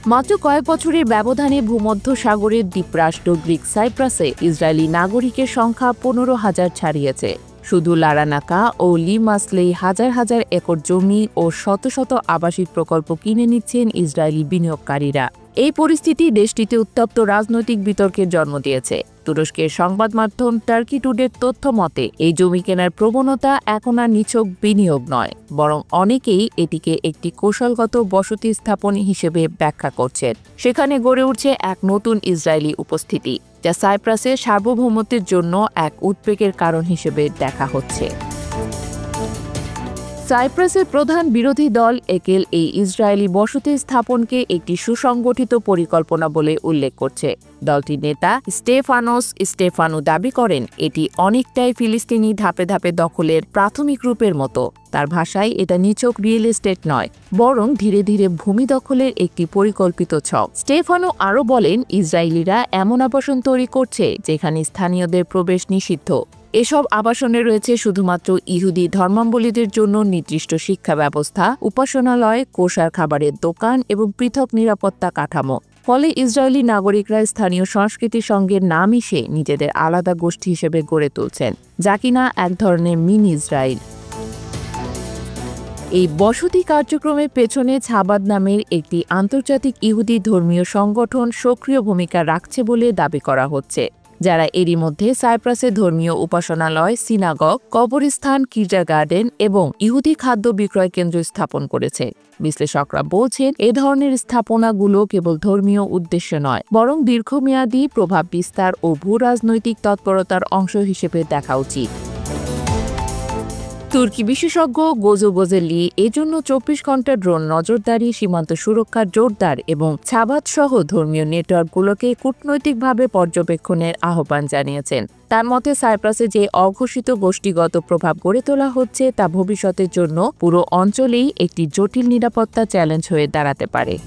মাত্র কয়েক বছরের ব্যবধানে ভূমধ্যসাগরের দ্বীপরাষ্ট্র গ্রিক সাইপ্রাসে ইসরায়েলি নাগরিকের সংখ্যা 15,000 ছাড়িয়েছে। শুধু লারানাকা ও লিমাসলেই হাজার হাজার একর জমি ও শত শত আবাসিক প্রকল্প কিনে নিচ্ছেন ইসরায়েলি বিনিয়োগকারীরা। এই পরিস্থিতি দেশটিতে উত্তপ্ত রাজনৈতিক বিতর্কের জন্ম দিয়েছে। তুরস্কের সংবাদ মাধ্যম টার্কি টুডের তথ্য মতে এই জমি কেনার প্রবণতা এখন আর নিছক বিনিয়োগ নয়, বরং অনেকেই এটিকে একটি কৌশলগত বসতি স্থাপন হিসেবে ব্যাখ্যা করছেন। সেখানে গড়ে উঠছে এক নতুন ইসরায়েলি উপস্থিতি, যা সাইপ্রাসের সার্বভৌমত্বের জন্য এক উদ্বেগের কারণ হিসেবে দেখা হচ্ছে। সাইপ্রাসের প্রধান বিরোধী দল একেল এই ইসরায়েলি বসতি স্থাপনকে একটি সুসংগঠিত পরিকল্পনা বলে উল্লেখ করছে। দলটির নেতা স্টেফানো দাবি করেন এটি অনেকটাই ফিলিস্তিনি ধাপে ধাপে দখলের প্রাথমিক রূপের মতো। তার ভাষায় এটা নিছক রিয়েল এস্টেট নয়, বরং ধীরে ধীরে ভূমি দখলের একটি পরিকল্পিত ছক। স্টেফানো আরও বলেন, ইসরায়েলিরা এমন আবাসন তৈরি করছে যেখানে স্থানীয়দের প্রবেশ নিষিদ্ধ। এসব আবাসনে রয়েছে শুধুমাত্র ইহুদি ধর্মাবলম্বীদের জন্য নির্দিষ্ট শিক্ষা ব্যবস্থা, উপাসনালয়, কোষার খাবারের দোকান এবং পৃথক নিরাপত্তা কাঠামো। ফলে ইসরায়েলি নাগরিকরা স্থানীয় সংস্কৃতির সঙ্গে না মিশে নিজেদের আলাদা গোষ্ঠী হিসেবে গড়ে তুলছেন, যা কিনা এক ধরনের মিনি ইসরায়েল। এই বসতি কার্যক্রমের পেছনে ছাবাদ নামের একটি আন্তর্জাতিক ইহুদি ধর্মীয় সংগঠন সক্রিয় ভূমিকা রাখছে বলে দাবি করা হচ্ছে, যারা এরই মধ্যে সাইপ্রাসে ধর্মীয় উপাসনালয়, সিনাগগ, কবরস্থান, গির্জাগার্ডেন এবং ইহুদি খাদ্য বিক্রয় কেন্দ্র স্থাপন করেছে। বিশ্লেষকরা বলছেন, এ ধরনের স্থাপনাগুলো কেবল ধর্মীয় উদ্দেশ্য নয়, বরং দীর্ঘমেয়াদী প্রভাব বিস্তার ও ভূ-রাজনৈতিক তৎপরতার অংশ হিসেবে দেখা উচিত। তুর্কি বিশেষজ্ঞ গোজো গোজেলি এজন্য 24 ঘন্টা ড্রোন নজরদারি, সীমান্ত সুরক্ষার জোরদার এবং ছাবাদ সহ ধর্মীয় নেটওয়ার্কগুলোকে কূটনৈতিকভাবে পর্যবেক্ষণের আহ্বান জানিয়েছেন। তার মতে, সাইপ্রাসে যে অঘোষিত গোষ্ঠীগত প্রভাব গড়ে তোলা হচ্ছে তা ভবিষ্যতের জন্য পুরো অঞ্চলেই একটি জটিল নিরাপত্তা চ্যালেঞ্জ হয়ে দাঁড়াতে পারে।